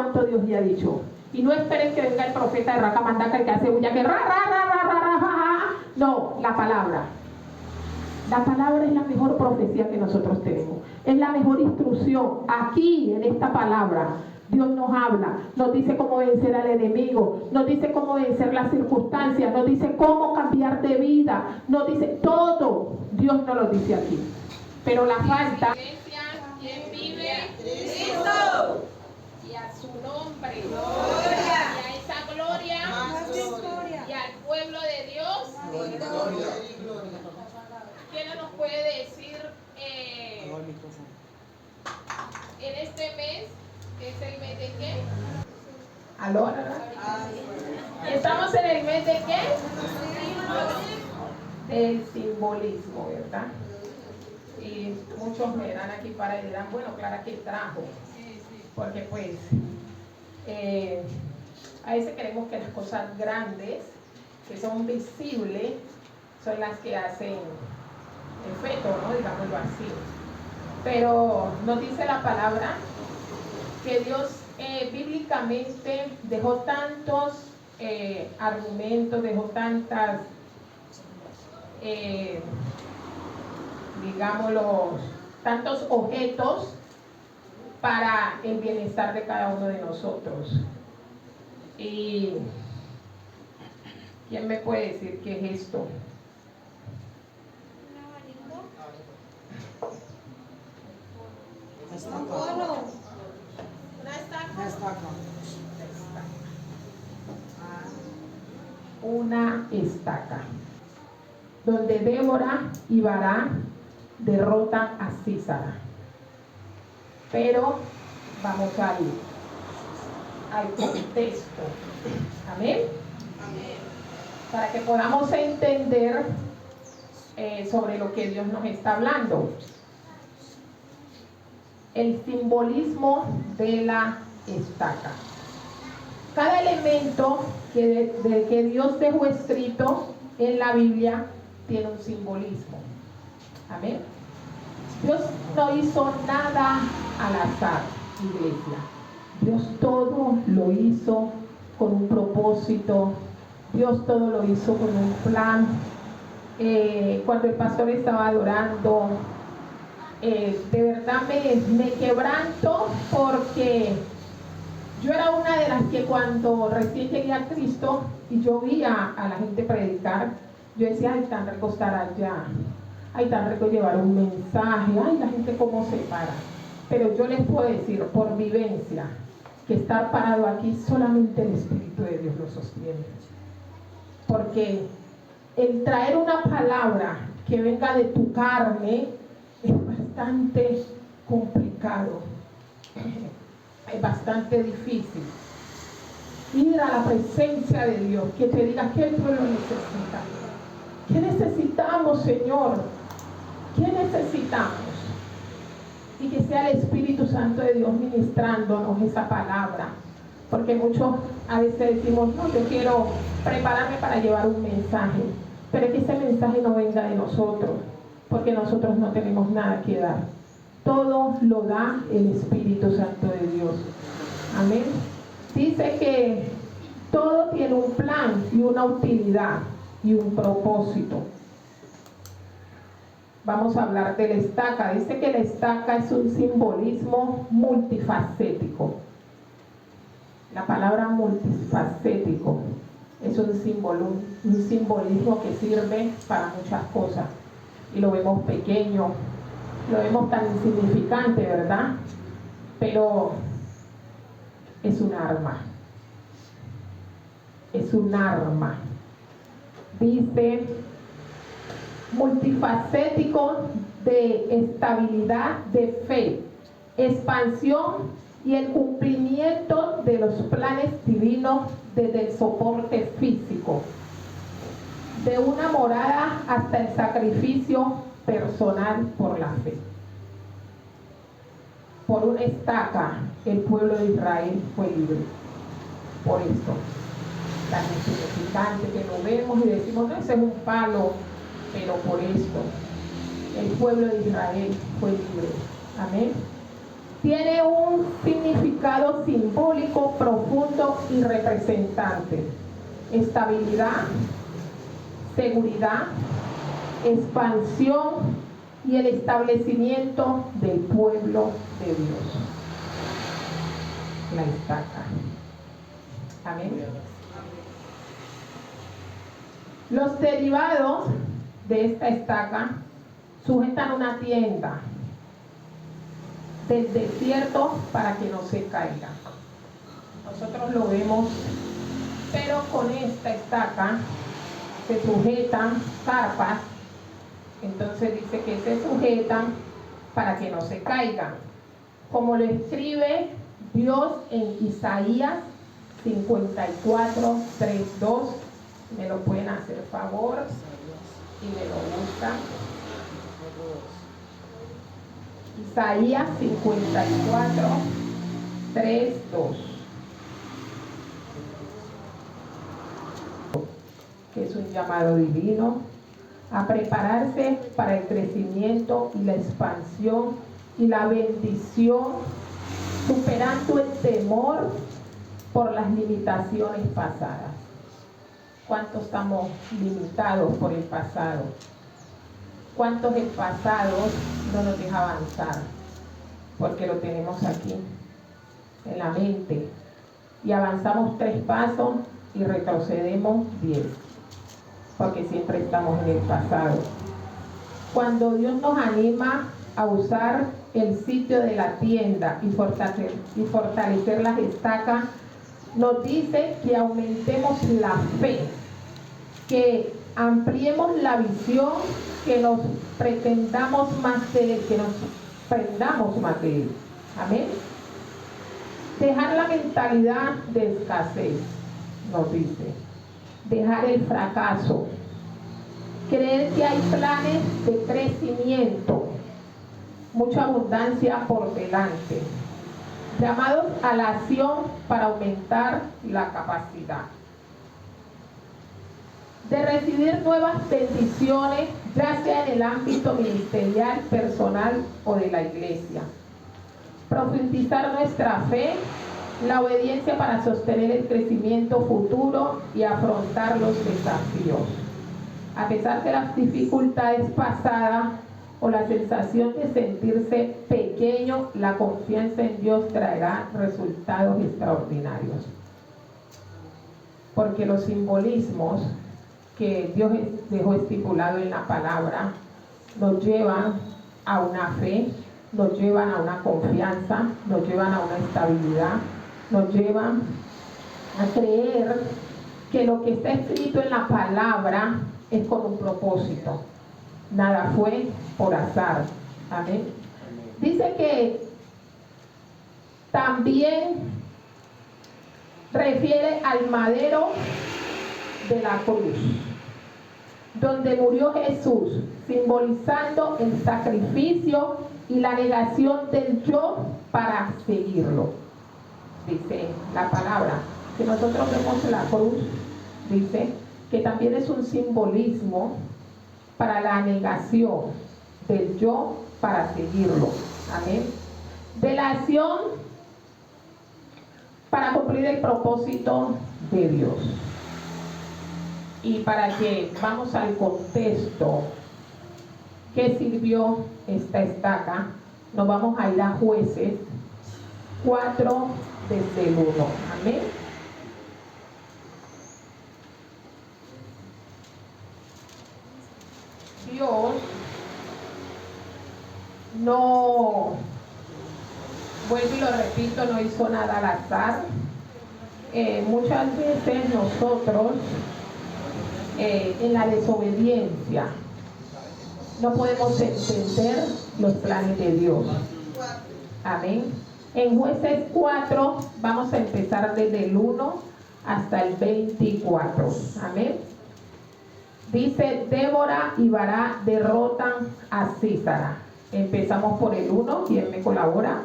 cuánto Dios ya ha dicho. Y no esperen que venga el profeta de Racamandaca y que hace bulla que ra, ra, ra, ra, ra, ra, ra, ra. No, la palabra. La palabra es la mejor profecía que nosotros tenemos. Es la mejor instrucción. Aquí, en esta palabra, Dios nos habla. Nos dice cómo vencer al enemigo. Nos dice cómo vencer las circunstancias. Nos dice cómo cambiar de vida. Nos dice todo. Dios nos lo dice aquí. Pero la falta... ¿Quién vive? Cristo. Y a su nombre. Gloria. Y a esa gloria. Y al pueblo de Dios. Gloria. ¿Quién nos puede decir en este mes? ¿Es el mes de qué? ¿Aló? ¿Estamos en el mes de qué? Del simbolismo, ¿verdad? Y muchos me dan aquí para y dirán, bueno, Clara, ¿qué trajo? Porque pues a veces creemos que las cosas grandes, que son visibles, son las que hacen efecto, ¿no? Digámoslo así. Pero nos dice la palabra que Dios bíblicamente dejó tantos argumentos, dejó tantas digámoslo, tantos objetos para el bienestar de cada uno de nosotros. Y ¿quién me puede decir qué es esto? Un cono. Una estaca. Una estaca. Donde Débora y Bará derrotan a Sísara. Pero vamos al contexto. Amén. Amén. Para que podamos entender sobre lo que Dios nos está hablando. El simbolismo de la estaca. Cada elemento que Dios dejó escrito en la Biblia tiene un simbolismo. Amén. Dios no hizo nada al azar, iglesia. Dios todo lo hizo con un propósito. Dios todo lo hizo con un plan. Cuando el pastor estaba adorando, de verdad me quebranto, porque yo era una de las que cuando recién llegué a Cristo y yo vi a la gente predicar, yo decía, ay, tan rico estar allá, ay, tan rico llevar un mensaje, ay, la gente cómo se para. Pero yo les puedo decir por vivencia que estar parado aquí solamente el Espíritu de Dios lo sostiene. Porque el traer una palabra que venga de tu carne es bastante complicado, es bastante difícil. Ir a la presencia de Dios, que te diga qué el pueblo necesita. ¿Qué necesitamos, Señor? ¿Qué necesitamos? Y que sea el Espíritu Santo de Dios ministrándonos esa palabra. Porque muchos a veces decimos, no, yo quiero prepararme para llevar un mensaje. Pero que ese mensaje no venga de nosotros, porque nosotros no tenemos nada que dar. Todo lo da el Espíritu Santo de Dios. Amén. Dice que todo tiene un plan y una utilidad y un propósito. Vamos a hablar de la estaca. Dice que la estaca es un simbolismo multifacético. La palabra multifacético es un simbolismo que sirve para muchas cosas. Y lo vemos pequeño, lo vemos tan insignificante, ¿verdad? Pero es un arma. Es un arma. Dice, multifacético de estabilidad de fe, expansión y el cumplimiento de los planes divinos desde el soporte físico, de una morada hasta el sacrificio personal por la fe. Por una estaca el pueblo de Israel fue libre. Por esto, tan insignificante que lo vemos y decimos, no, ese es un palo, pero por esto el pueblo de Israel fue libre. Amén. tiene un significado simbólico profundo y representante. Estabilidad, seguridad, expansión y el establecimiento del pueblo de Dios. La estaca. Amén. Los derivados de esta estaca sujetan una tienda del desierto para que no se caiga. Nosotros lo vemos, pero con esta estaca se sujetan carpas. Entonces dice que se sujetan para que no se caigan, como lo escribe Dios en Isaías 54, 3, 2. Me lo pueden hacer favor y me lo buscan. Isaías 54, 3, 2. Que es un llamado divino a prepararse para el crecimiento y la expansión y la bendición, superando el temor por las limitaciones pasadas. ¿Cuántos estamos limitados por el pasado? ¿Cuántos el pasado no nos deja avanzar? Porque lo tenemos aquí, en la mente. Y avanzamos 3 pasos y retrocedemos 10. Porque siempre estamos en el pasado. Cuando Dios nos anima a usar el sitio de la tienda y fortalecer las estacas, nos dice que aumentemos la fe, que ampliemos la visión, que nos pretendamos más de Él, que nos prendamos más de Él. Amén. Dejar la mentalidad de escasez, nos dice. Dejar el fracaso. Creer que hay planes de crecimiento, mucha abundancia por delante. Llamados a la acción para aumentar la capacidad de recibir nuevas bendiciones, ya sea en el ámbito ministerial, personal o de la iglesia. Profundizar nuestra fe, la obediencia para sostener el crecimiento futuro y afrontar los desafíos. A pesar de las dificultades pasadas o la sensación de sentirse pequeño, la confianza en Dios traerá resultados extraordinarios. Porque los simbolismos que Dios dejó estipulado en la palabra nos llevan a una fe, nos llevan a una confianza, nos llevan a una estabilidad, nos llevan a creer que lo que está escrito en la palabra es con un propósito. Nada fue por azar. Amén. Dice que también refiere al madero de la cruz, donde murió Jesús, simbolizando el sacrificio y la negación del yo para seguirlo. Dice la palabra que nosotros vemos la cruz, dice que también es un simbolismo para la negación del yo para seguirlo. Amén. De la acción para cumplir el propósito de Dios. Y para que vamos al contexto que sirvió esta estaca, nos vamos a ir a Jueces 4 desde el 1. Amén. Dios no, vuelvo y lo repito, no hizo nada al azar. Muchas veces nosotros en la desobediencia no podemos entender los planes de Dios. Amén. En Jueces 4 vamos a empezar desde el 1 hasta el 24. Amén. Dice: Débora y Barak derrotan a Sísara. Empezamos por el 1. ¿Quién me colabora?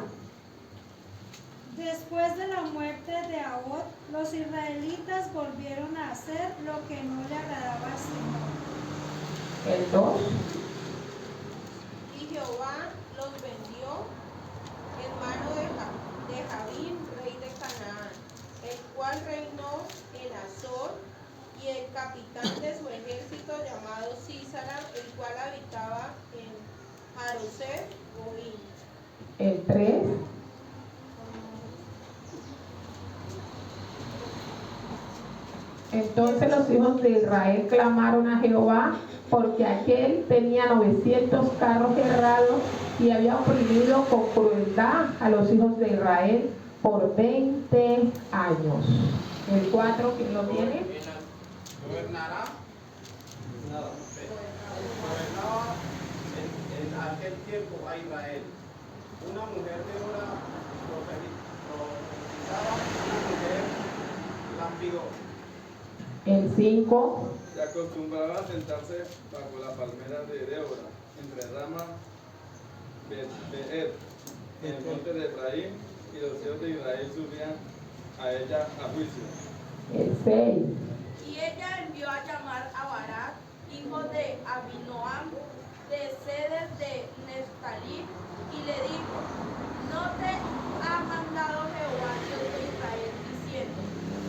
Después de la muerte de Ahod, los israelitas volvieron a hacer lo que no le agradaba al Señor. El 2. Y Jehová los vendió en mano de Javín, rey de Canaán, el cual reinó en Azor, y el capitán de su ejército llamado Sísara, el cual habitaba en Haroset Goín. El 3. Entonces los hijos de Israel clamaron a Jehová, porque aquel tenía 900 carros herrados y había oprimido con crueldad a los hijos de Israel por 20 años. El 4, ¿quién lo tiene? Gobernaba en aquel tiempo a Israel una mujer de Débora, profetizaba, una mujer lampigó. El 5. Se acostumbraba a sentarse bajo la palmera de Débora, entre Rama, Beer, en el monte de Efraín, y los hijos de Israel subían a ella a juicio. El 6. Y ella envió a llamar a Barak, hijo de Abinoam, de Sedes de Neftalí, y le dijo: ¿No te ha mandado Jehová, Dios de Israel, diciendo: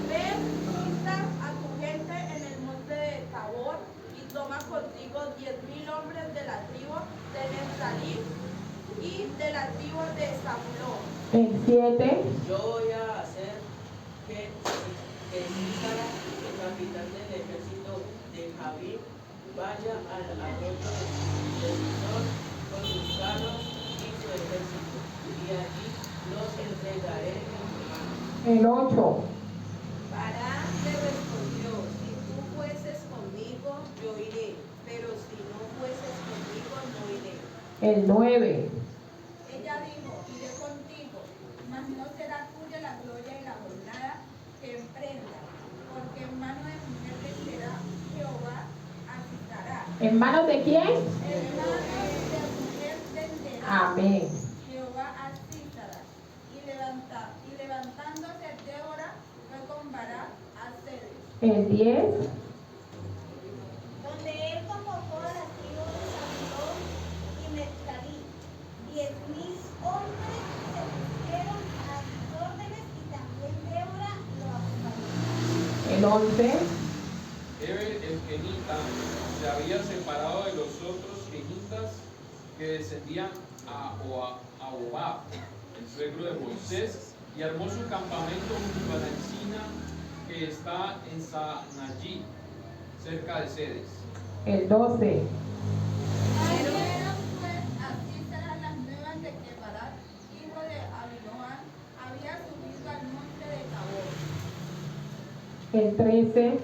ven, junta a tu gente en el monte de Tabor, y toma contigo 10,000 hombres de la tribu de Neftalí y de la tribu de Zabulón? El 7. Yo voy a hacer que Sísara, el capitán del ejército de Javín, vaya al arroyo de Sison con sus carros y su ejército, y allí los entregaré en tu mano. El 8. Barak le respondió: si tú fueses conmigo, yo iré, pero si no fueses conmigo, no iré. El 9. Ella dijo: iré contigo, mas no será tuya la gloria y la jornada que emprenda, porque en mano de mujer venderá Jehová a Sísara. ¿En manos de quién? En mano de mujer venderá Amén. Jehová a Sísara. Y levantándose Débora fue con Barak a Sedes. El 10. Donde él convocó a las tribus de Zabulón y Neftalí. 10,000 hombres se pusieron a sus órdenes, y también Débora lo acompañó. El 11. Eber el kenita se había separado de los otros kenitas que descendían a Hobab, el suegro de Moisés, y armó su campamento junto a la encina que está en Sanallí, cerca de Sedes. El 12. Trajeron pues a Sísara las nuevas de que Barak, hijo de Abinoam, había subido al monte de Tabor. El 13.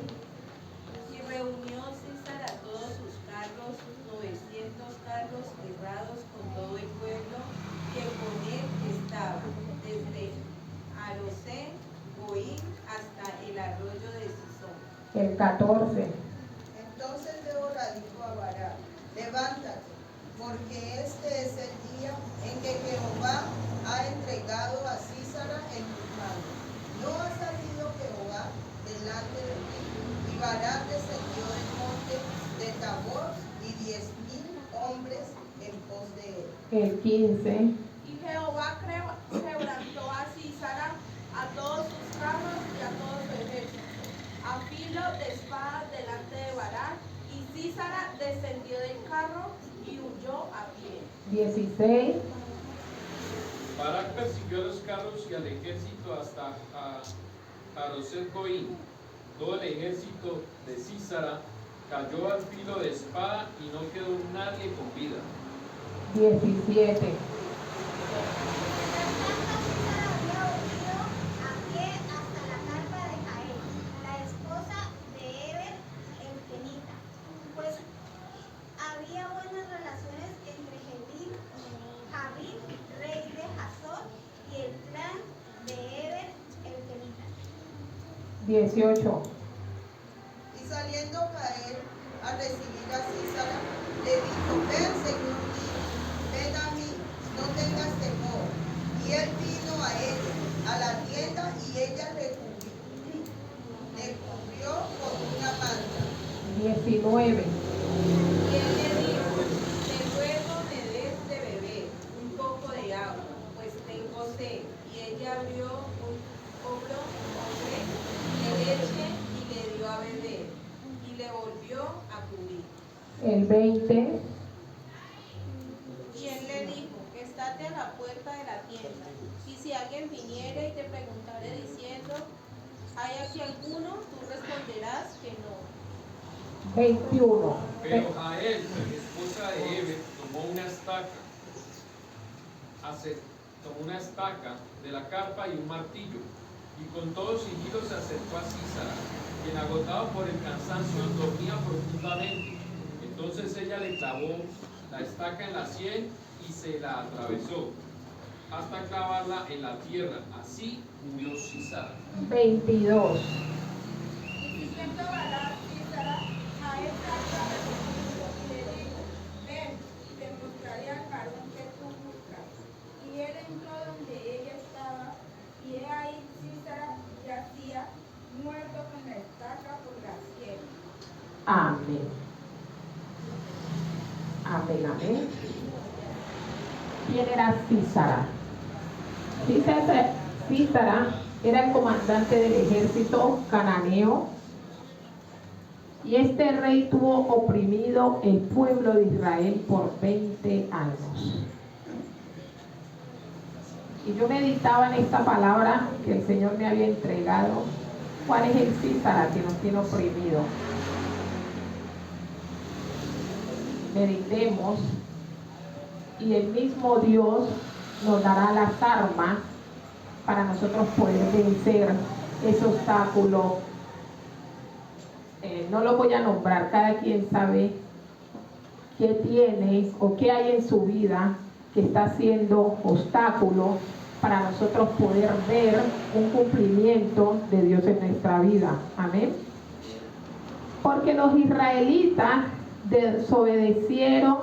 Y reunió Sísara todos sus carros, 900 carros herrados con todo el pueblo que con él estaba, desde Haroset Goín hasta el arroyo de Sison. El 14. Entonces Débora dijo a Barak: levántate, porque este es el día en que Jehová ha entregado a Sísara en tus manos. No ha salido Jehová delante de ti. Y Barak descendió del monte de Tabor y 10,000 hombres en pos de él. El 15. Y Jehová quebrantó a Sísara, a todos sus carros y a todo su ejército, a filo de espada delante de Barak, y Sísara descendió del carro y huyó a pie. 16. Barak persiguió a los carros y al ejército hasta Haroset Goín. Todo el ejército de Sísara cayó al filo de espada y no quedó nadie con vida. 17. Había huido a pie hasta la carpa de Jael, la esposa de Eber el kenita, pues había buenas relaciones entre Javín, rey de Hazor, y el clan de Eber el kenita. 18. Y saliendo Jael a recibir a Sísara, le dijo: ven, señor mío, ven a mí, no tengas temor. Y él vino a ella, a la tienda, y ella le cubrió con una manta. 19. Y él le dijo: te ruego me des de beber un poco de agua, pues tengo El 20. Y él le dijo, estate a la puerta de la tienda, y si alguien viniere y te preguntare diciendo, ¿hay aquí alguno? Tú responderás que no. 21. Pero Jael, esposa de Heber, tomó una estaca de la carpa y un martillo, y con todo sigilo se acercó a Sísara, quien agotado por el cansancio dormía profundamente. Entonces ella le clavó la estaca en la sien y se la atravesó hasta clavarla en la tierra. Así murió Sísara. 22. Y diciendo Barak, Sísara, a esta y le dijo, ven, y te mostraré al varón que tú buscas. Y él entró donde ella estaba, y he ahí Sísara yacía, muerto con la estaca por la sien. Amén. Amén, amén. ¿Quién era Sísara? Sísara era el comandante del ejército cananeo, y este rey tuvo oprimido el pueblo de Israel por 20 años. Y yo meditaba en esta palabra que el Señor me había entregado. ¿Cuál es el Sísara que nos tiene oprimido? Meditemos, y el mismo Dios nos dará las armas para nosotros poder vencer ese obstáculo. No lo voy a nombrar, cada quien sabe qué tiene o qué hay en su vida que está siendo obstáculo para nosotros poder ver un cumplimiento de Dios en nuestra vida. Amén. Porque los israelitas desobedecieron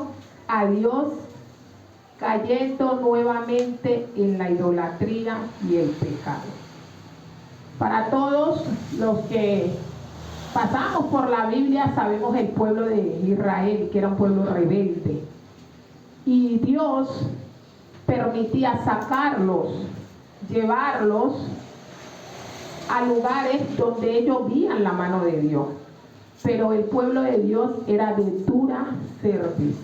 a Dios, cayendo nuevamente en la idolatría y el pecado. Para todos los que pasamos por la Biblia sabemos el pueblo de Israel, que era un pueblo rebelde, y Dios permitía sacarlos, llevarlos a lugares donde ellos veían la mano de Dios. Pero el pueblo de Dios era de dura cerviz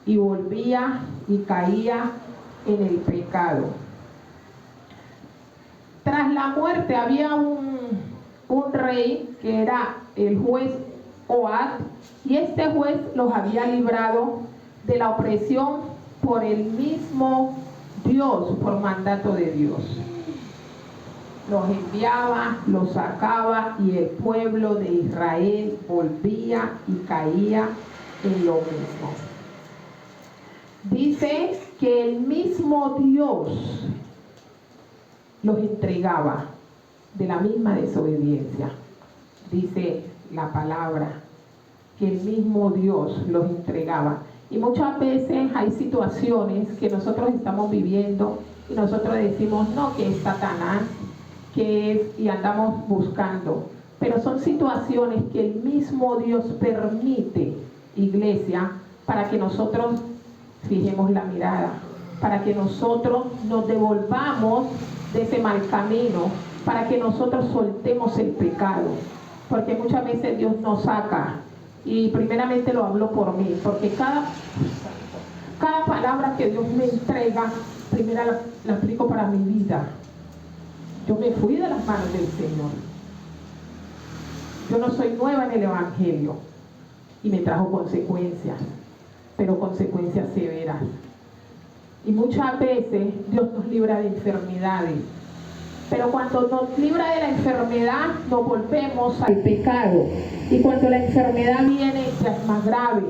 y volvía y caía en el pecado. Tras la muerte había un rey que era el juez Oad, y este juez los había librado de la opresión por el mismo Dios, por mandato de Dios. Los enviaba, los sacaba, y el pueblo de Israel volvía y caía en lo mismo. Dice que el mismo Dios los entregaba de la misma desobediencia. Dice la palabra que el mismo Dios los entregaba. Y muchas veces hay situaciones que nosotros estamos viviendo y nosotros decimos, no, que es Satanás, que es, y andamos buscando. Pero son situaciones que el mismo Dios permite, iglesia, para que nosotros fijemos la mirada, para que nosotros nos devolvamos de ese mal camino, para que nosotros soltemos el pecado. Porque muchas veces Dios nos saca, y primeramente lo hablo por mí, porque cada palabra que Dios me entrega, primero la aplico para mi vida. Yo me fui de las manos del Señor. Yo no soy nueva en el Evangelio, y me trajo consecuencias, pero consecuencias severas. Y muchas veces Dios nos libra de enfermedades, pero cuando nos libra de la enfermedad nos volvemos al pecado, y cuando la enfermedad viene ya es más grave,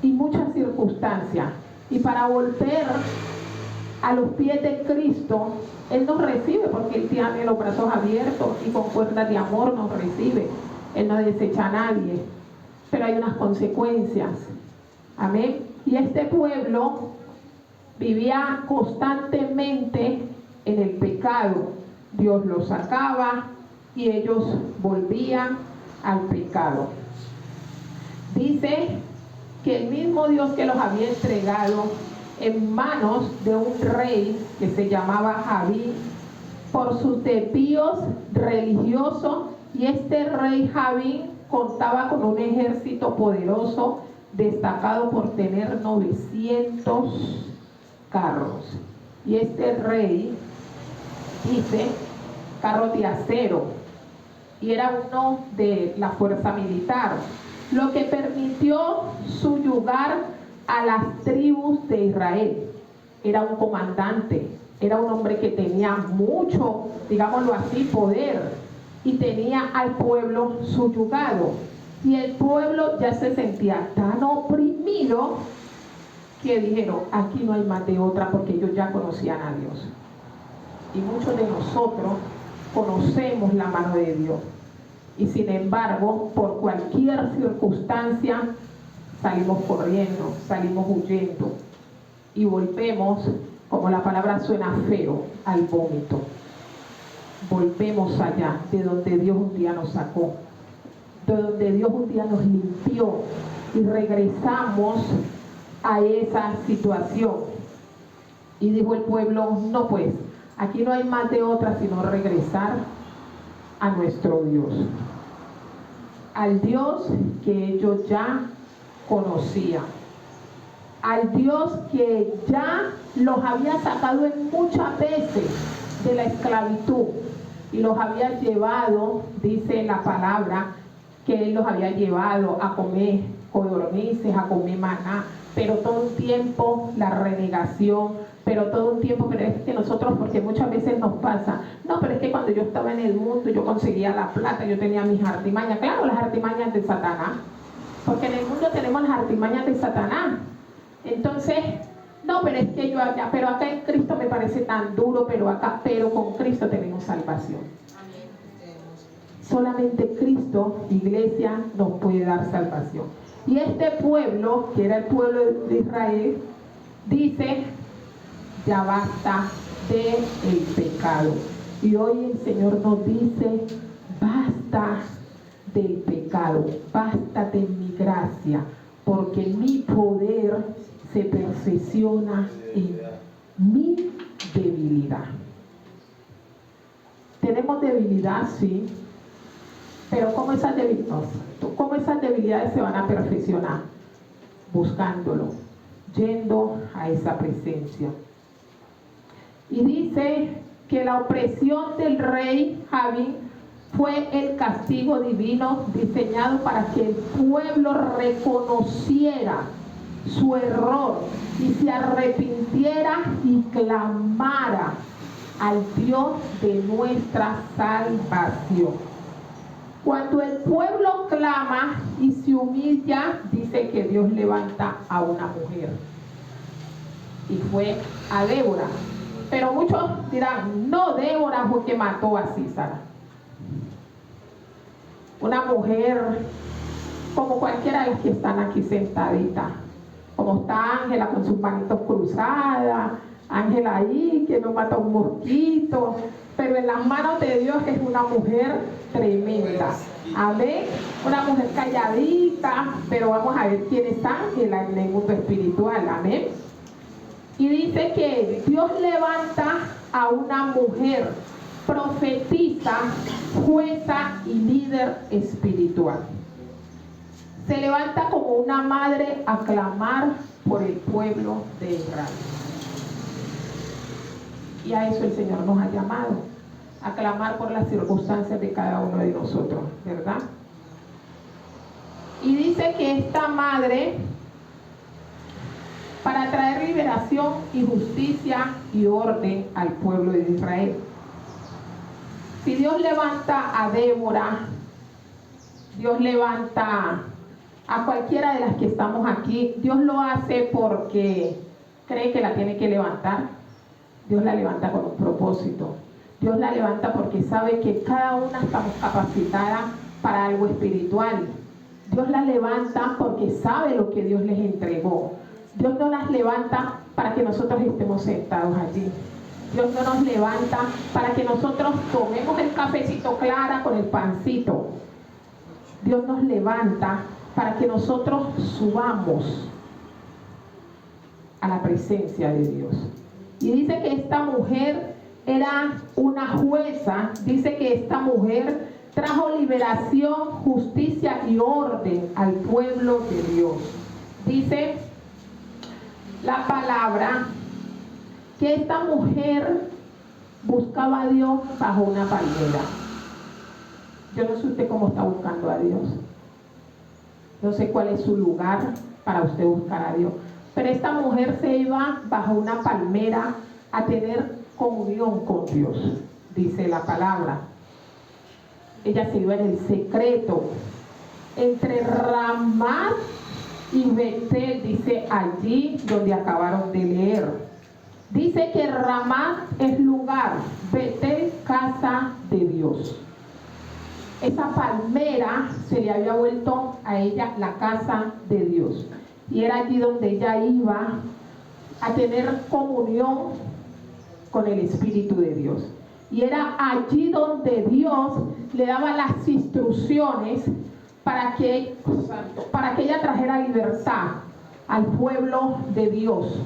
y muchas circunstancias, y para volver a los pies de Cristo, Él nos recibe, porque Él tiene los brazos abiertos y con cuerdas de amor nos recibe. Él no desecha a nadie, pero hay unas consecuencias. Amén. Y este pueblo vivía constantemente en el pecado. Dios los sacaba y ellos volvían al pecado. Dice que el mismo Dios que los había entregado en manos de un rey que se llamaba Javí, por sus desvíos religiosos, y este rey Javí contaba con un ejército poderoso destacado por tener 900 carros. Y este rey, dice, carros de acero, y era uno de la fuerza militar, lo que permitió subyugar a las tribus de Israel. Era un comandante, era un hombre que tenía mucho, digámoslo así, poder, y tenía al pueblo subyugado. Y el pueblo ya se sentía tan oprimido que dijeron, aquí no hay más de otra, porque ellos ya conocían a Dios. Y muchos de nosotros conocemos la mano de Dios. Y sin embargo, por cualquier circunstancia, salimos corriendo, salimos huyendo. Y volvemos, como la palabra suena feo, al vómito. Volvemos allá, de donde Dios un día nos sacó, de donde Dios un día nos limpió, y regresamos a esa situación. Y dijo el pueblo, no pues, aquí no hay más de otra sino regresar a nuestro Dios, al Dios que ellos ya conocían, al Dios que ya los había sacado en muchas veces de la esclavitud y los había llevado, dice la palabra, que Él los había llevado a comer codornices, a comer maná, pero todo un tiempo la renegación, pero todo un tiempo, pero es que nosotros, porque muchas veces nos pasa, no, pero es que cuando yo estaba en el mundo, yo conseguía la plata, yo tenía mis artimañas, claro, las artimañas de Satanás, porque en el mundo tenemos las artimañas de Satanás. Entonces, no, pero es que yo allá, pero acá en Cristo me parece tan duro, pero acá, pero con Cristo tenemos salvación. Solamente Cristo, iglesia, nos puede dar salvación. Y este pueblo, que era el pueblo de Israel, dice, ya basta del pecado. Y hoy el Señor nos dice, basta del pecado, basta de mi gracia, porque mi poder se perfecciona en mi debilidad. Tenemos debilidad, sí, pero ¿cómo esas debilidades se van a perfeccionar? Buscándolo, yendo a esa presencia. Y dice que la opresión del rey Jabín fue el castigo divino diseñado para que el pueblo reconociera su error y se arrepintiera y clamara al Dios de nuestra salvación. Cuando el pueblo clama y se humilla, dice que Dios levanta a una mujer. Y fue a Débora. Pero muchos dirán, no, Débora fue que mató a Sísara. Una mujer como cualquiera de las que están aquí sentaditas. Como está Ángela con sus manitos cruzadas, Ángela ahí que no mata un mosquito, pero en las manos de Dios es una mujer tremenda. Amén. Una mujer calladita, pero vamos a ver quién es Ángela en el mundo espiritual. Amén. Y dice que Dios levanta a una mujer profetisa, jueza y líder espiritual. Se levanta como una madre a clamar por el pueblo de Israel. Y a eso el Señor nos ha llamado, a clamar por las circunstancias de cada uno de nosotros, ¿verdad? Y dice que esta madre, para traer liberación y justicia y orden al pueblo de Israel. Si Dios levanta a Débora, Dios levanta a cualquiera de las que estamos aquí, Dios lo hace porque cree que la tiene que levantar. Dios la levanta con un propósito. Dios la levanta porque sabe que cada una estamos capacitadas para algo espiritual. Dios la levanta porque sabe lo que Dios les entregó. Dios no las levanta para que nosotros estemos sentados allí. Dios no nos levanta para que nosotros tomemos el cafecito clara con el pancito. Dios nos levanta para que nosotros subamos a la presencia de Dios. Y dice que esta mujer era una jueza, dice que esta mujer trajo liberación, justicia y orden al pueblo de Dios. Dice la palabra que esta mujer buscaba a Dios bajo una palmera. Yo no sé usted cómo está buscando a Dios. No sé cuál es su lugar para usted buscar a Dios. Pero esta mujer se iba bajo una palmera a tener comunión con Dios, dice la palabra. Ella se iba en el secreto entre Ramá y Betel, dice allí donde acabaron de leer. Dice que Ramá es lugar, Betel casa de Dios. Esa palmera se le había vuelto a ella la casa de Dios. Y era allí donde ella iba a tener comunión con el Espíritu de Dios. Y era allí donde Dios le daba las instrucciones para que ella trajera libertad al pueblo de Dios.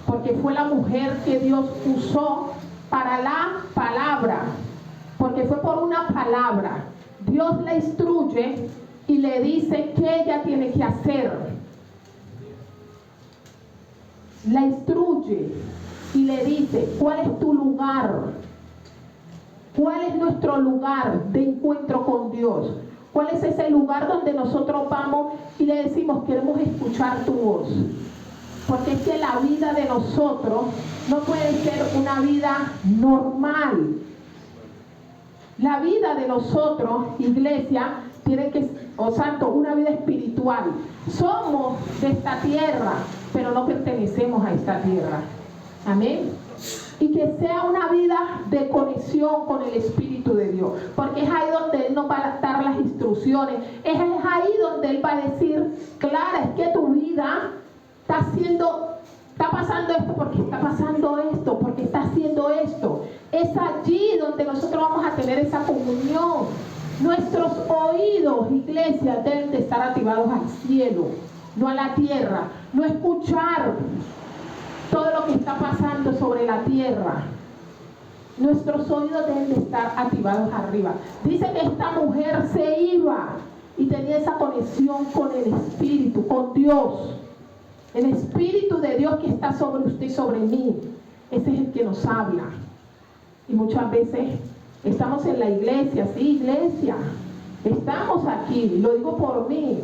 Porque fue la mujer que Dios usó para la palabra. Porque fue por una palabra. Dios la instruye y le dice qué ella tiene que hacer. La instruye y le dice cuál es tu lugar, cuál es nuestro lugar de encuentro con Dios, cuál es ese lugar donde nosotros vamos y le decimos queremos escuchar tu voz. Porque es que la vida de nosotros no puede ser una vida normal. La vida de nosotros, iglesia, tiene que ser, una vida espiritual. Somos de esta tierra, pero no pertenecemos a esta tierra. Amén. Y que sea una vida de conexión con el Espíritu de Dios. Porque es ahí donde Él nos va a dar las instrucciones. Es ahí donde Él va a decir, Clara, es que tu vida está pasando esto porque está pasando esto, porque está haciendo esto. Es allí donde nosotros vamos a tener esa comunión. Nuestros oídos, iglesia, deben de estar activados al cielo, no a la tierra. No escuchar todo lo que está pasando sobre la tierra. Nuestros oídos deben de estar activados arriba. Dice que esta mujer se iba y tenía esa conexión con el Espíritu, con Dios. El Espíritu de Dios que está sobre usted y sobre mí, ese es el que nos habla. Y muchas veces estamos en la iglesia, sí, iglesia, estamos aquí, lo digo por mí,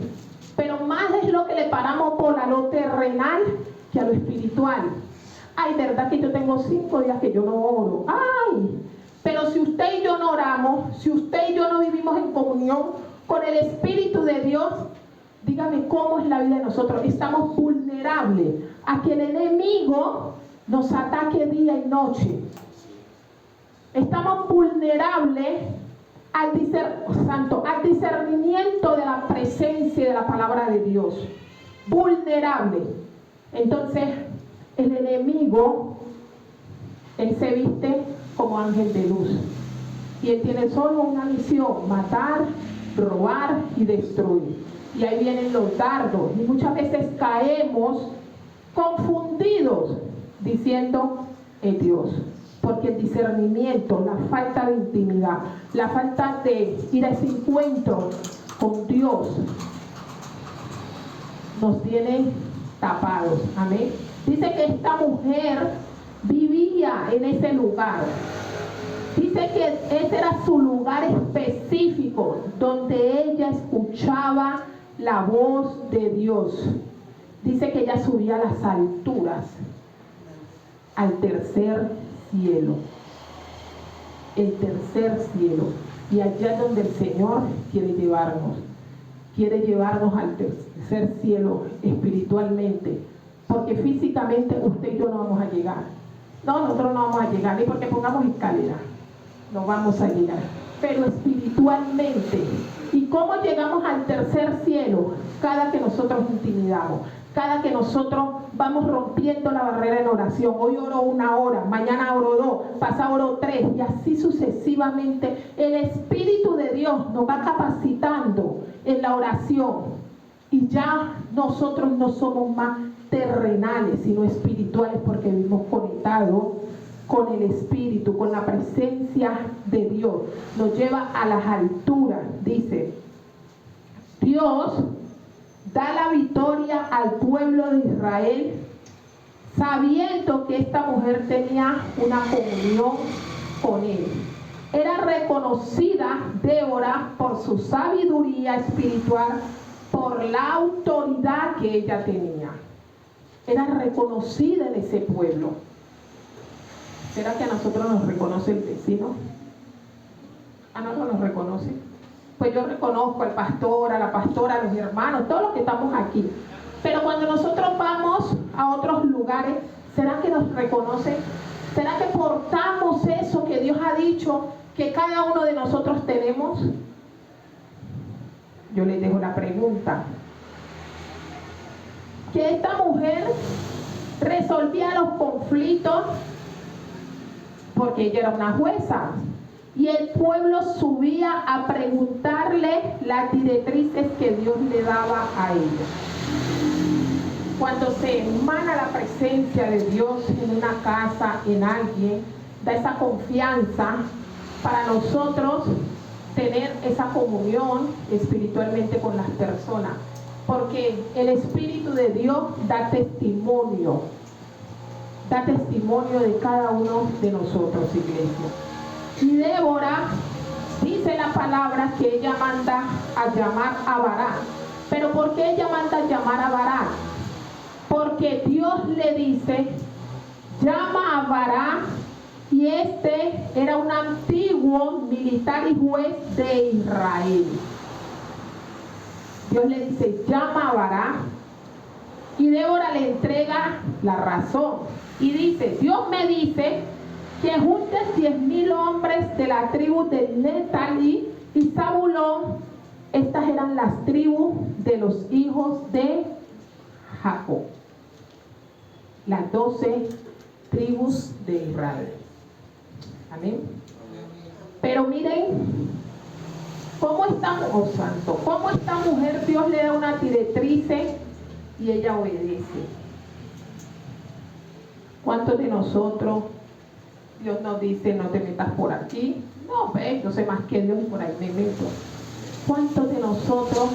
pero más es lo que le paramos por a lo terrenal que a lo espiritual. Ay, verdad que yo tengo 5 días que yo no oro. Ay, pero si usted y yo no oramos, si usted y yo no vivimos en comunión con el Espíritu de Dios, dígame cómo es la vida de nosotros. Estamos vulnerables a que el enemigo nos ataque día y noche. Estamos vulnerables al discernimiento de la presencia de la palabra de Dios. Vulnerable. Entonces, el enemigo, él se viste como ángel de luz. Y él tiene solo una misión: matar, robar y destruir. Y ahí vienen los dardos. Y muchas veces caemos confundidos diciendo es Dios. Porque el discernimiento, la falta de intimidad, la falta de ir a ese encuentro con Dios nos tiene tapados. Amén. Dice que esta mujer vivía en ese lugar. Dice que ese era su lugar específico donde ella escuchaba la voz de Dios. Dice que ella subía a las alturas, al tercer cielo. El tercer cielo. Y allá es donde el Señor quiere llevarnos. Quiere llevarnos al tercer cielo espiritualmente. Porque físicamente usted y yo no vamos a llegar. No, nosotros no vamos a llegar, ni porque pongamos escalera. No vamos a llegar. Pero espiritualmente. ¿Y cómo llegamos al tercer cielo? Cada que nosotros intimidamos. Cada que nosotros vamos rompiendo la barrera en oración. Hoy oro 1 hora, mañana oro 2, pasado oro 3 y así sucesivamente. El Espíritu de Dios nos va capacitando en la oración. Y ya nosotros no somos más terrenales, sino espirituales, porque vivimos conectados con el Espíritu, con la presencia de Dios. Nos lleva a las alturas, dice. Dios da la victoria al pueblo de Israel, sabiendo que esta mujer tenía una comunión con él. Era reconocida Débora por su sabiduría espiritual, por la autoridad que ella tenía. Era reconocida en ese pueblo. ¿Será que a nosotros nos reconoce el vecino? ¿A nosotros nos reconoce? Pues yo reconozco al pastor, a la pastora, a los hermanos, todos los que estamos aquí. Pero cuando nosotros vamos a otros lugares, ¿será que nos reconocen? ¿Será que portamos eso que Dios ha dicho que cada uno de nosotros tenemos? Yo les dejo la pregunta. Que esta mujer resolvía los conflictos porque ella era una jueza. Y el pueblo subía a preguntarle las directrices que Dios le daba a ella. Cuando se emana la presencia de Dios en una casa, en alguien, da esa confianza para nosotros tener esa comunión espiritualmente con las personas. Porque el Espíritu de Dios da testimonio de cada uno de nosotros, iglesia. Y Débora dice la palabra que ella manda a llamar a Barak. ¿Pero por qué ella manda a llamar a Barak? Porque Dios le dice, llama a Barak, y este era un antiguo militar y juez de Israel. Dios le dice, llama a Barak, y Débora le entrega la razón. Y dice, Dios me dice que juntes 10,000 hombres de la tribu de Neftalí y Zabulón. Estas eran las tribus de los hijos de Jacob. Las 12 tribus de Israel. Amén. Pero miren cómo esta mujer Dios le da una directriz y ella obedece. ¿Cuántos de nosotros Dios nos dice no te metas por aquí? No, yo sé más que Dios y por ahí me meto. ¿Cuántos de nosotros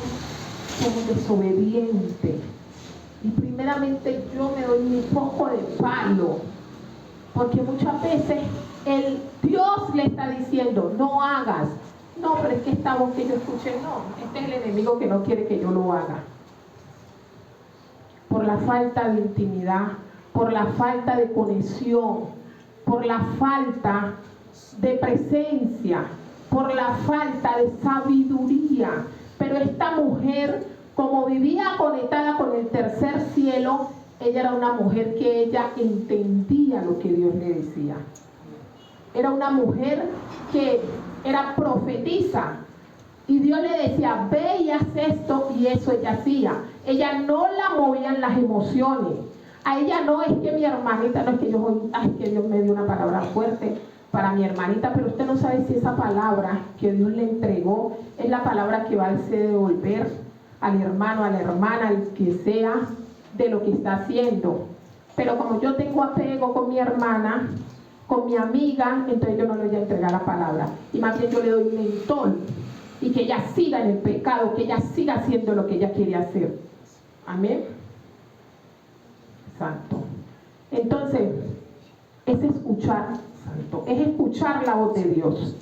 somos desobedientes? Y primeramente yo me doy mi poco de palo, porque muchas veces el Dios le está diciendo no hagas. No, pero es que esta voz que yo escuché, no, este es el enemigo que no quiere que yo lo haga. Por la falta de intimidad, por la falta de conexión, por la falta de presencia, por la falta de sabiduría. Pero esta mujer, como vivía conectada con el tercer cielo, ella era una mujer que ella entendía lo que Dios le decía. Era una mujer que era profetisa. Y Dios le decía, ve y haz esto, y eso ella hacía. Ella no la movían las emociones. A ella no es que mi hermanita, no es que que Dios me dio una palabra fuerte para mi hermanita, pero usted no sabe si esa palabra que Dios le entregó es la palabra que va a devolver al hermano, a la hermana, al que sea, de lo que está haciendo. Pero como yo tengo apego con mi hermana, con mi amiga, entonces yo no le voy a entregar la palabra. Y más bien yo le doy un mentón. Y que ella siga en el pecado, que ella siga haciendo lo que ella quiere hacer. Amén. Santo. Entonces, es escuchar, santo, es escuchar la voz de Dios.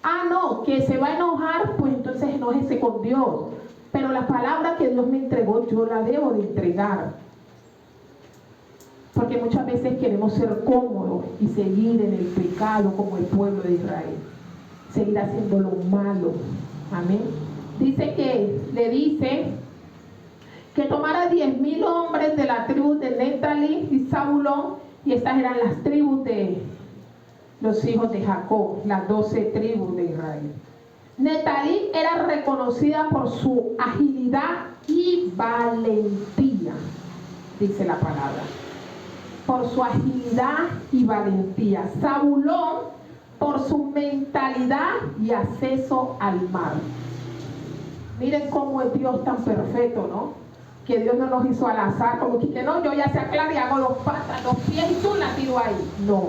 Ah, no, que se va a enojar, pues entonces enójese con Dios. Pero la palabra que Dios me entregó, yo la debo de entregar. Porque muchas veces queremos ser cómodos y seguir en el pecado como el pueblo de Israel. Seguir haciendo lo malo. Amén. Dice que le dice que tomara 10,000 hombres de la tribu de Neftalí y Zabulón, y estas eran las tribus de los hijos de Jacob, las 12 tribus de Israel. Neftalí era reconocida por su agilidad y valentía, dice la palabra. Por su agilidad y valentía. Zabulón por su mentalidad y acceso al mar. Miren cómo es Dios tan perfecto, ¿no? Que Dios no nos hizo al azar, como que no, yo ya sé aclarar y hago 2 patas, 2 pies y tú la tiro ahí. No.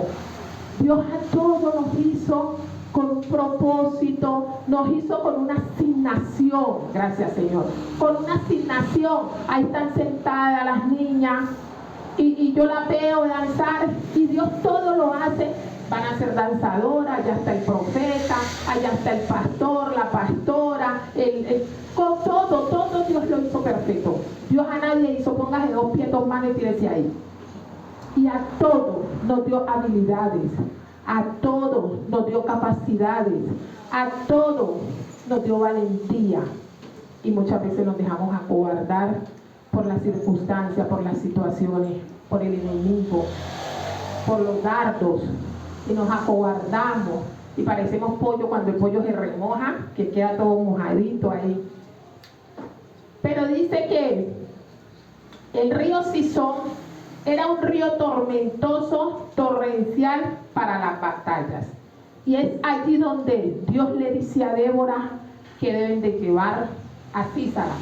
Dios a todos nos hizo con un propósito, nos hizo con una asignación, gracias Señor, con una asignación. Ahí están sentadas las niñas y yo las veo danzar y Dios todo lo hace. Van a ser danzadoras, allá está el profeta, allá está el pastor, la pastora, con todo Dios lo hizo perfecto. Dios a nadie hizo, póngase 2 pies, 2 manos y tírese ahí. Y a todos nos dio habilidades, a todos nos dio capacidades, a todos nos dio valentía. Y muchas veces nos dejamos acobardar por las circunstancias, por las situaciones, por el enemigo, por los dardos. Y nos acobardamos y parecemos pollo cuando el pollo se remoja, que queda todo mojadito ahí. Pero dice que el río Cisón era un río tormentoso, torrencial para las batallas. Y es allí donde Dios le dice a Débora que deben de llevar a Sísara,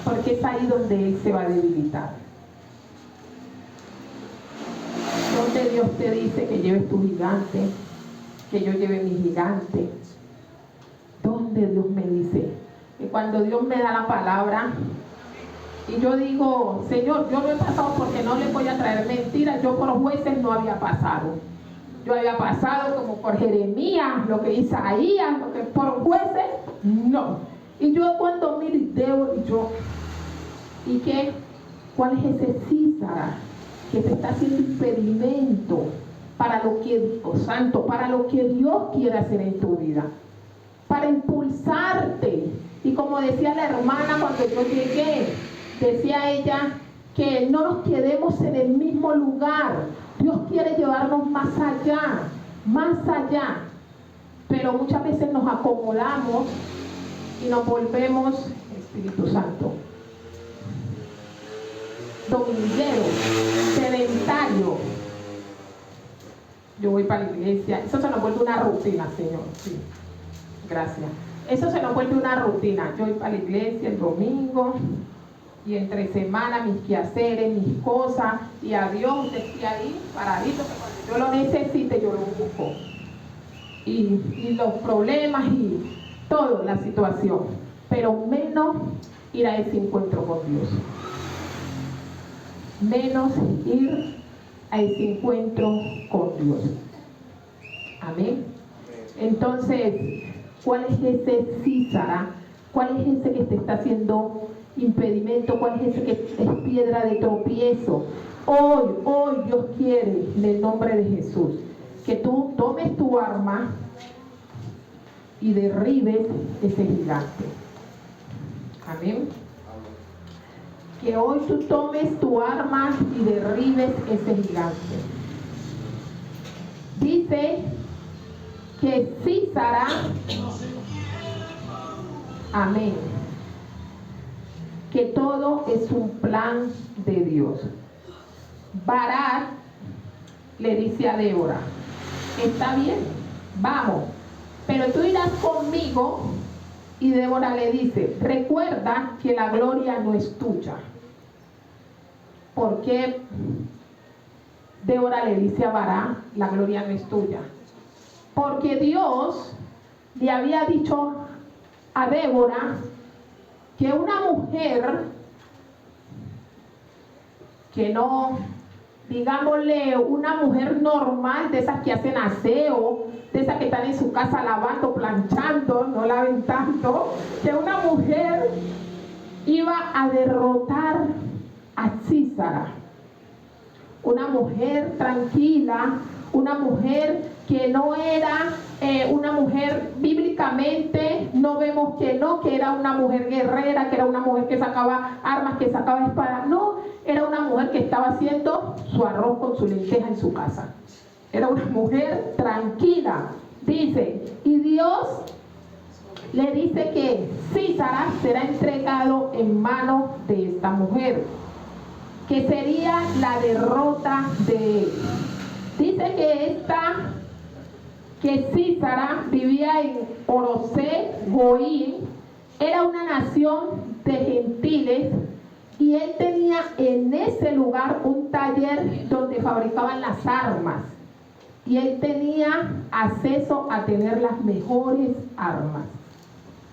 porque es ahí donde él se va a debilitar. Donde Dios te dice que lleves tu gigante, que yo lleve mi gigante. Donde Dios me dice que cuando Dios me da la palabra y yo digo, Señor, yo no he pasado porque no le voy a traer mentiras. Yo por jueces no había pasado. Yo había pasado como por Jeremías, lo que Isaías, lo que por jueces, no. Y yo cuando miro y debo, ¿y qué? ¿Cuál es ese Sísara que te está haciendo impedimento para lo que, santo, para lo que Dios quiere hacer en tu vida? Para impulsarte. Y como decía la hermana cuando yo llegué, decía ella que no nos quedemos en el mismo lugar. Dios quiere llevarnos más allá, más allá. Pero muchas veces nos acomodamos y nos volvemos, Espíritu Santo, dominguero, sedentario. Yo voy para la iglesia. Eso se nos vuelve una rutina, Señor. Sí. Gracias. Eso se nos vuelve una rutina. Yo voy para la iglesia el domingo y entre semana mis quehaceres, mis cosas, y a Dios usted esté ahí paradito, que cuando yo lo necesite yo lo busco. Y los problemas y todo, la situación, pero menos ir a ese encuentro con Dios. Menos ir a ese encuentro con Dios. Amén. Entonces, ¿cuál es ese Sísara? ¿Cuál es ese que te está haciendo impedimento? ¿Cuál es ese que es piedra de tropiezo? Hoy Dios quiere, en el nombre de Jesús, que tú tomes tu arma y derribes ese gigante. Amén. Que hoy tú tomes tu arma y derribes ese gigante. Dice que Sísara, amén, que todo es un plan de Dios. Barak le dice a Débora, está bien, vamos, pero tú irás conmigo. Y Débora le dice, recuerda que la gloria no es tuya. ¿Por qué Débora le dice a Barak, la gloria no es tuya? Porque Dios le había dicho a Débora que una mujer que no, digámosle, una mujer normal, de esas que hacen aseo, de esas que están en su casa lavando, planchando, no laven tanto, que una mujer iba a derrotar a Sísara. Una mujer tranquila, una mujer que no era una mujer, bíblicamente no vemos que era una mujer guerrera, que era una mujer que sacaba armas, que sacaba espadas. No, era una mujer que estaba haciendo su arroz con su lenteja en su casa. Era una mujer tranquila. Dice, y Dios le dice que Sísara será entregado en manos de esta mujer, que sería la derrota de él. Dice que Sísara vivía en Orosé Goín, era una nación de gentiles, y él tenía en ese lugar un taller donde fabricaban las armas. y él tenía acceso a tener las mejores armas.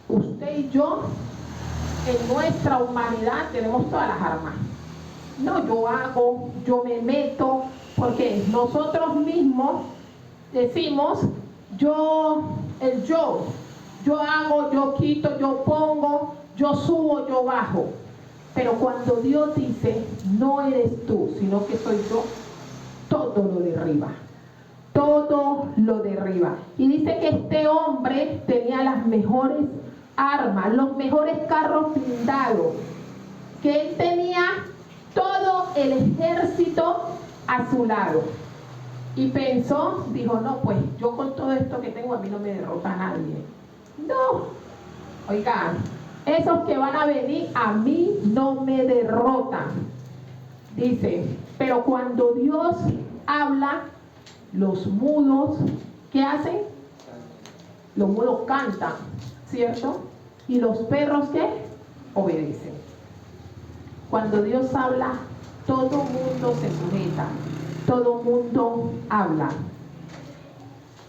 Usted y yo, en nuestra humanidad, tenemos todas las armas. No, yo hago, yo me meto, porque nosotros mismos decimos, yo hago, yo quito, yo pongo, yo subo, yo bajo. Pero cuando Dios dice, no eres tú, sino que soy yo, todo lo derriba. Todo lo derriba. Y dice que este hombre tenía las mejores armas, los mejores carros blindados, que él tenía todo el ejército a su lado. Y pensó, dijo, no, pues yo con todo esto que tengo a mí no me derrota a nadie. No, oigan, esos que van a venir a mí no me derrotan. Dice, pero cuando Dios habla, los mudos, ¿qué hacen? Los mudos cantan, ¿cierto? Y los perros, ¿qué? Obedecen. Cuando Dios habla, todo mundo se sujeta, todo mundo habla.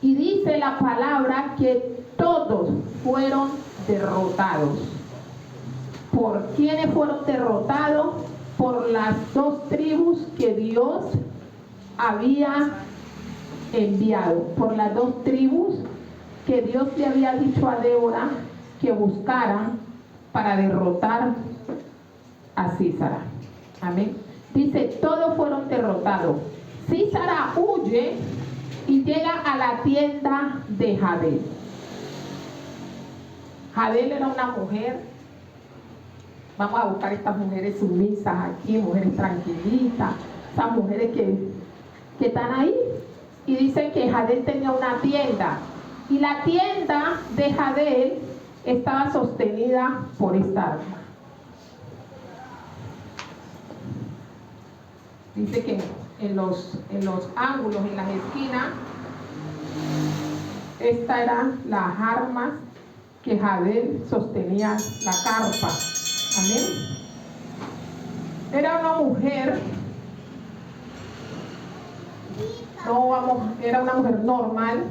Y dice la palabra que todos fueron derrotados. ¿Por quiénes fueron derrotados? Por las dos tribus que Dios había enviado, por las dos tribus que Dios le había dicho a Débora que buscaran para derrotar a Sísara. Amén. Dice, todos fueron derrotados. Sísara huye y llega a la tienda de Jadel. Jadel era una mujer, vamos a buscar estas mujeres sumisas aquí, mujeres tranquilitas, esas mujeres que están ahí. Y dice que Jadel tenía una tienda, y la tienda de Jadel estaba sostenida por esta arma. Dice que en los ángulos, en las esquinas, estas eran las armas que Jadel sostenía la carpa. Amén. Era una mujer, era una mujer normal.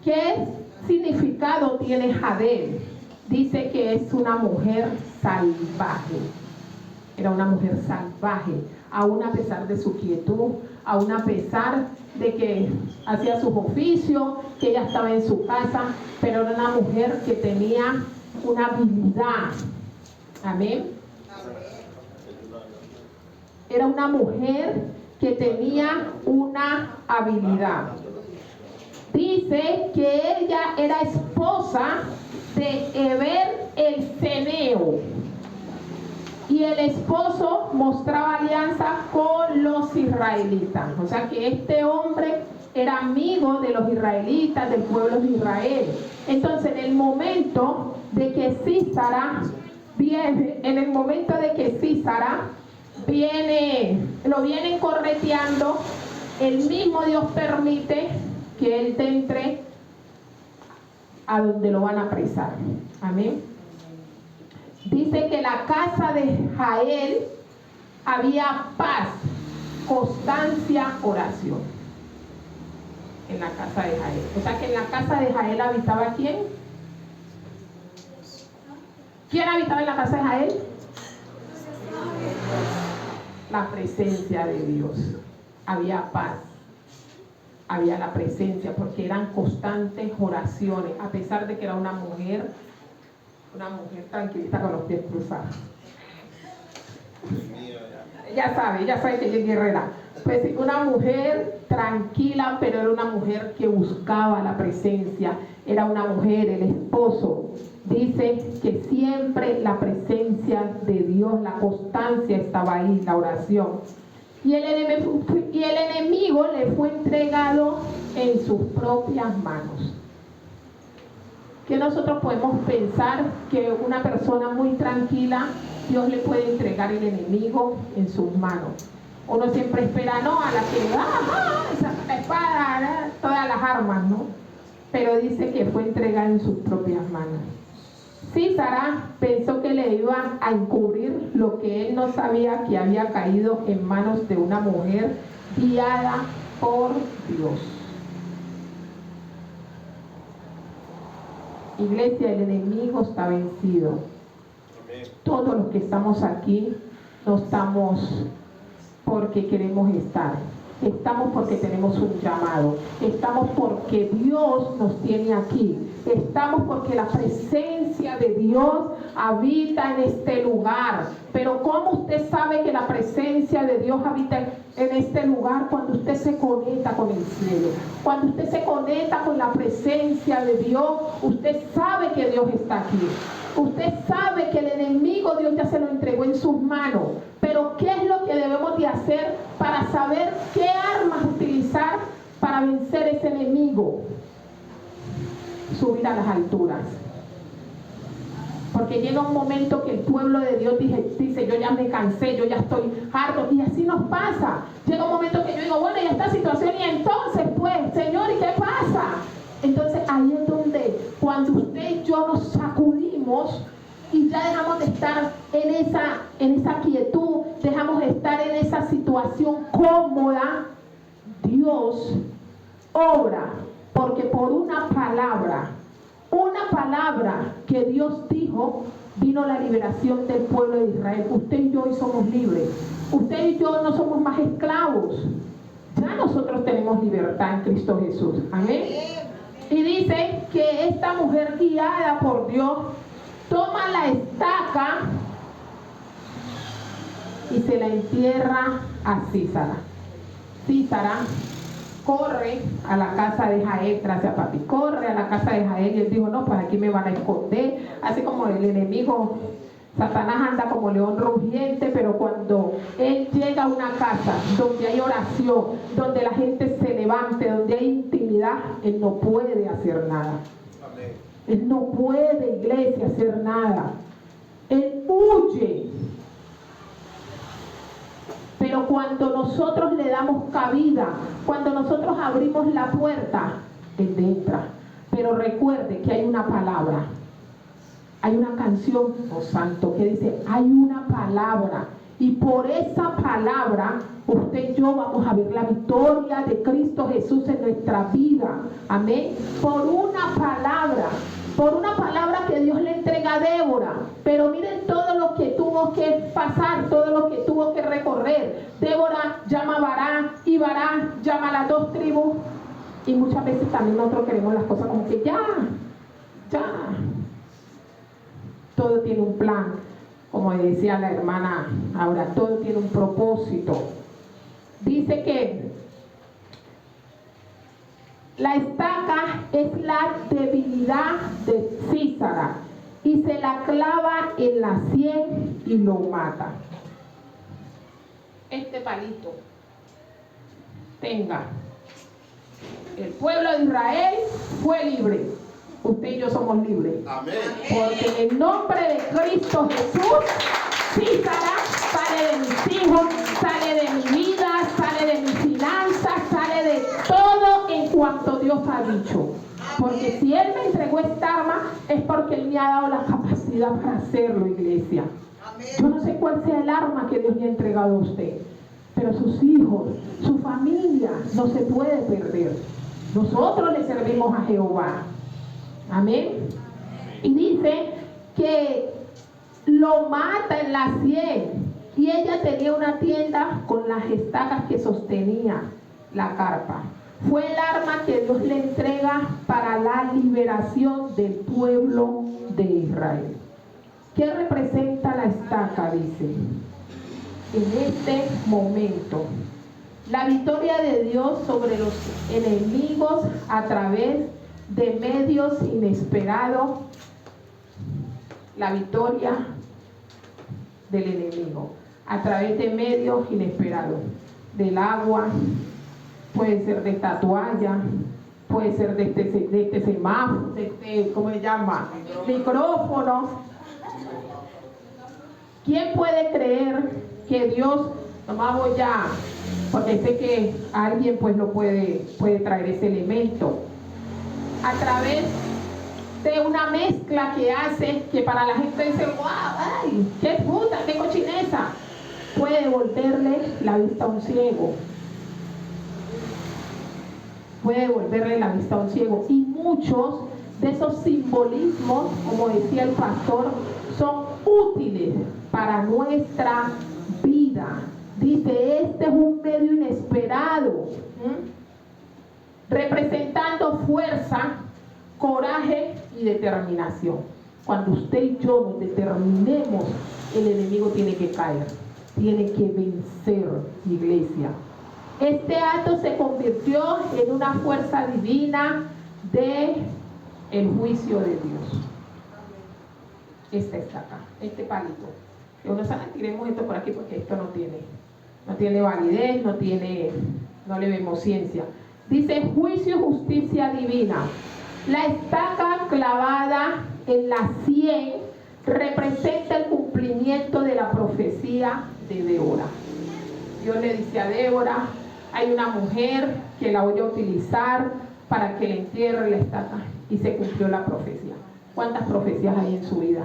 ¿Qué significado tiene Jadel? Dice que es una mujer salvaje. Era una mujer salvaje, aún a pesar de su quietud, aún a pesar de que hacía sus oficios, que ella estaba en su casa, pero era una mujer que tenía una habilidad. Amén. Era una mujer que tenía una habilidad. Dice que ella era esposa de Heber el ceneo, y el esposo mostraba alianza con los israelitas. O sea que este hombre era amigo de los israelitas, del pueblo de Israel. Entonces, en el momento de que Sísara lo vienen correteando, el mismo Dios permite que él entre a donde lo van a apresar. Amén. Dice que en la casa de Jael había paz, constancia, oración. En la casa de Jael. O sea que en la casa de Jael habitaba ¿quién? ¿Quién habitaba en la casa de Jael? La presencia de Dios. Había paz. Había la presencia, porque eran constantes oraciones, a pesar de que era una mujer tranquilita con los pies cruzados. Ya sabe que ella es guerrera. Pues una mujer tranquila, pero era una mujer que buscaba la presencia. Era una mujer, el esposo dice que siempre la presencia de Dios, la constancia estaba ahí, la oración. Y el enemigo le fue entregado en sus propias manos. Que nosotros podemos pensar que una persona muy tranquila, Dios le puede entregar el enemigo en sus manos. Uno siempre espera, no, a la que saca la espada, todas las armas, ¿no? Pero dice que fue entregada en sus propias manos. Sísara pensó que le iban a encubrir lo que él no sabía, que había caído en manos de una mujer guiada por Dios. Iglesia, el enemigo está vencido. Todos los que estamos aquí no estamos porque queremos estar. Estamos porque tenemos un llamado. Estamos porque Dios nos tiene aquí. Estamos porque la presencia de Dios habita en este lugar. Pero ¿cómo usted sabe que la presencia de Dios habita en este lugar? Cuando usted se conecta con el cielo. Cuando usted se conecta con la presencia de Dios, usted sabe que Dios está aquí. Usted sabe que el enemigo Dios ya se lo entregó en sus manos. Pero ¿qué es lo que debemos de hacer para saber qué armas utilizar para vencer ese enemigo? Subir a las alturas. Porque llega un momento que el pueblo de Dios dice, yo ya me cansé, yo ya estoy harto. Y así nos pasa. Llega un momento que yo digo, bueno, y esta situación, y entonces pues, Señor, ¿y qué pasa? Entonces ahí es donde, cuando usted y yo nos sacudimos y ya dejamos de estar en esa quietud, dejamos de estar en esa situación cómoda, Dios obra, porque por una palabra que Dios dijo, vino la liberación del pueblo de Israel. Usted y yo hoy somos libres. Usted y yo no somos más esclavos. Ya nosotros tenemos libertad en Cristo Jesús. Amén. Y dice que esta mujer guiada por Dios toma la estaca y se la entierra a Sísara. Sísara corre a la casa de Jael, gracias papi, corre a la casa de Jael y él dijo, no, pues aquí me van a esconder, así como el enemigo, Satanás anda como león rugiente, pero cuando él llega a una casa donde hay oración, donde la gente se levante, donde hay intimidad, él no puede hacer nada. Amén. Él no puede, iglesia, hacer nada. Él huye. Pero cuando nosotros le damos cabida, cuando nosotros abrimos la puerta, él entra. Pero recuerde que hay una palabra. Hay una canción, oh santo, que dice, hay una palabra. Y por esa palabra, usted y yo vamos a ver la victoria de Cristo Jesús en nuestra vida. Amén. Por una palabra que Dios le entrega a Débora. Pero miren todo lo que tuvo que pasar, todo lo que tuvo que recorrer. Débora llama a Bará y Bará llama a las dos tribus. Y muchas veces también nosotros queremos las cosas como que ya. Todo tiene un plan, como decía la hermana ahora, todo tiene un propósito. Dice que la estaca es la debilidad de Sísara y se la clava en la sien y lo mata. Este palito, tenga. El pueblo de Israel fue libre. Usted y yo somos libres. Amén. Porque en el nombre de Cristo Jesús, Sísara sale de mis hijos, sale de mi vida, sale de mis finanzas, sale de todo en cuanto Dios ha dicho. Porque si Él me entregó esta arma, es porque Él me ha dado la capacidad para hacerlo, iglesia. Amén. Yo no sé cuál sea el arma que Dios le ha entregado a usted, pero sus hijos, su familia, no se puede perder. Nosotros le servimos a Jehová. Amén. Y dice que lo mata en la sien. Y ella tenía una tienda con las estacas que sostenía la carpa. Fue el arma que Dios le entrega para la liberación del pueblo de Israel. ¿Qué representa la estaca? Dice, en este momento, la victoria de Dios sobre los enemigos a través de medios inesperados, la victoria del enemigo a través de medios inesperados, del agua, puede ser de esta toalla, puede ser de este semáforo, de este, ¿cómo se llama? Micrófono. ¿Quién puede creer que Dios, nomás voy ya, porque sé que alguien pues no puede traer ese elemento, a través de una mezcla que hace que para la gente dice, wow, ay, qué puta, qué cochineza, puede volverle la vista a un ciego, puede devolverle la vista a un ciego. Y muchos de esos simbolismos, como decía el pastor, son útiles para nuestra vida. Dice, este es un medio inesperado, representando fuerza, coraje y determinación. Cuando usted y yo nos determinemos, el enemigo tiene que caer, tiene que vencer, iglesia. Este acto se convirtió en una fuerza divina de el juicio de Dios. Esta está acá, este palito. Que uno sabe, tiremos esto por aquí porque esto no tiene validez, no le vemos ciencia. Dice juicio y justicia divina. La estaca clavada en la sien representa el cumplimiento de la profecía de Débora. Dios le dice a Débora, hay una mujer que la voy a utilizar para que le entierre la estaca. Y se cumplió la profecía. ¿Cuántas profecías hay en su vida?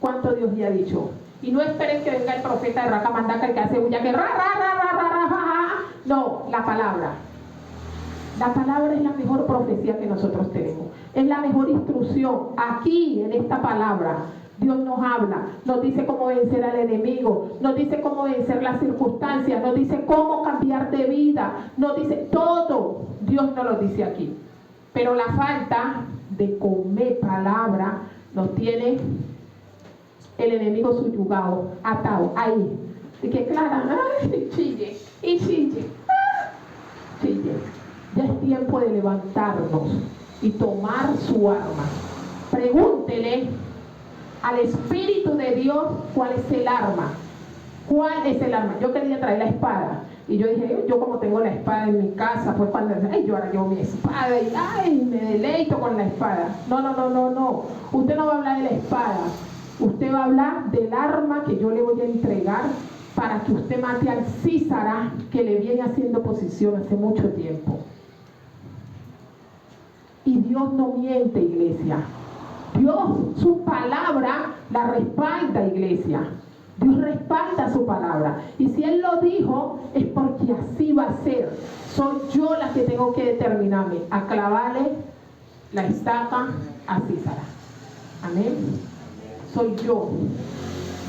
¿Cuánto Dios le ha dicho? Y no esperen que venga el profeta de Racamandaca, el que hace bulla, que no, la palabra. La palabra es la mejor profecía que nosotros tenemos. Es la mejor instrucción. Aquí, en esta palabra, Dios nos habla, nos dice cómo vencer al enemigo, nos dice cómo vencer las circunstancias, nos dice cómo cambiar de vida, nos dice todo. Dios nos lo dice aquí. Pero la falta de comer palabra nos tiene el enemigo subyugado, atado, ahí. Y que Clara, chille, y chille, chille. Ya es tiempo de levantarnos y tomar su arma. Pregúntele al Espíritu de Dios cuál es el arma. ¿Cuál es el arma? Yo quería traer la espada. Y yo dije, yo como tengo la espada en mi casa, pues cuando, yo ahora llevo mi espada y me deleito con la espada. No. Usted no va a hablar de la espada. Usted va a hablar del arma que yo le voy a entregar para que usted mate al Císara que le viene haciendo oposición hace mucho tiempo. Y Dios no miente, iglesia. Dios, su palabra la respalda, iglesia. Dios respalda su palabra. Y si Él lo dijo, es porque así va a ser. Soy yo la que tengo que determinarme a clavarle la estaca a Císara. Amén. Soy yo.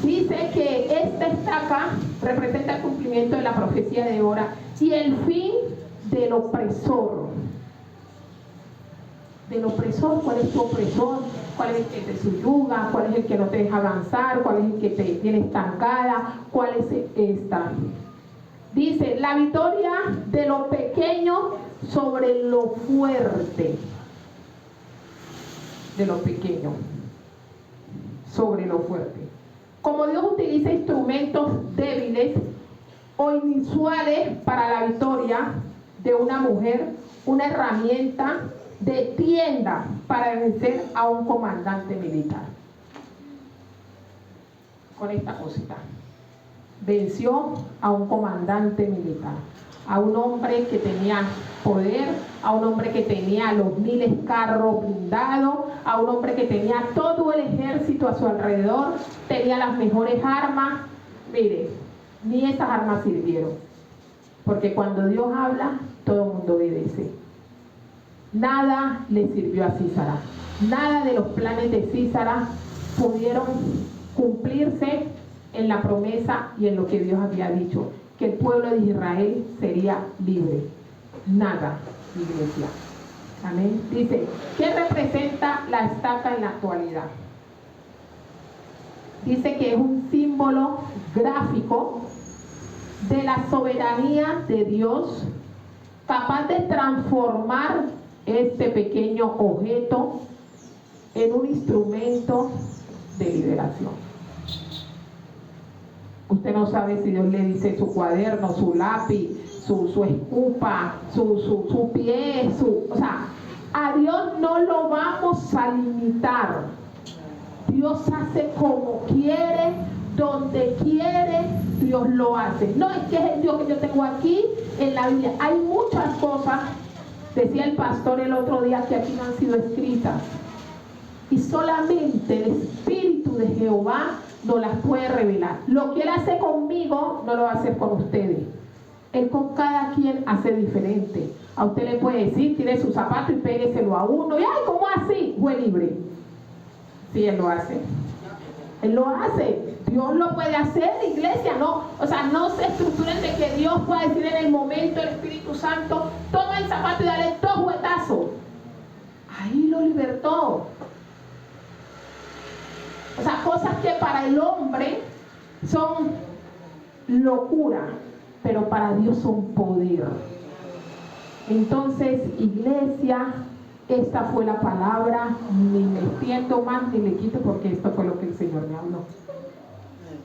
Dice que esta estaca representa el cumplimiento de la profecía de Débora y el fin del opresor. Del opresor, ¿cuál es tu opresor? ¿Cuál es el que te subyuga? ¿Cuál es el que no te deja avanzar? ¿Cuál es el que te tiene estancada? ¿Cuál es esta? Dice, la victoria de lo pequeño sobre lo fuerte. De lo pequeño sobre lo fuerte. Como Dios utiliza instrumentos débiles o inusuales para la victoria de una mujer, una herramienta de tienda para vencer a un comandante militar. Con esta cosita. Venció a un comandante militar, a un hombre que tenía poder, a un hombre que tenía los 1000 carros blindados, a un hombre que tenía todo el ejército a su alrededor, tenía las mejores armas. Mire, ni esas armas sirvieron, porque cuando Dios habla, todo el mundo obedece. Nada le sirvió a Císara. Nada de los planes de Císara pudieron cumplirse en la promesa y en lo que Dios había dicho, que el pueblo de Israel sería libre. Nada, iglesia. Amén. Dice, ¿qué representa la estaca en la actualidad? Dice que es un símbolo gráfico de la soberanía de Dios, capaz de transformar este pequeño objeto en un instrumento de liberación. Usted no sabe si Dios le dice su cuaderno, su lápiz, su escupa, su pie, o sea, a Dios no lo vamos a limitar. Dios hace como quiere, donde quiere, Dios lo hace. No es que es el Dios que yo tengo aquí en la Biblia. Hay muchas cosas, decía el pastor el otro día, que aquí no han sido escritas. Y solamente el Espíritu de Jehová nos las puede revelar. Lo que Él hace conmigo, no lo va a hacer con ustedes. Él con cada quien hace diferente. A usted le puede decir, tire su zapato y pégueselo a uno. Y ay, ¿cómo así? Fue libre. Sí, Él lo hace. Él lo hace. Dios lo puede hacer, iglesia. No, o sea, no se estructuren de que Dios pueda decir en el momento, el Espíritu Santo, toma el zapato y dale 2 juetazos. Ahí lo libertó. O sea, cosas que para el hombre son locura, pero para Dios son poder. Entonces, iglesia, esta fue la palabra. Ni me extiendo más ni le quito, porque esto fue lo que el Señor me habló.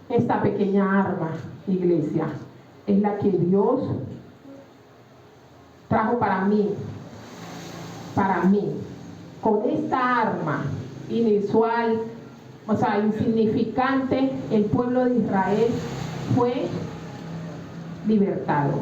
Esta pequeña arma, iglesia, es la que Dios trajo para mí. Con esta arma inusual, o sea, insignificante, el pueblo de Israel fue libertado.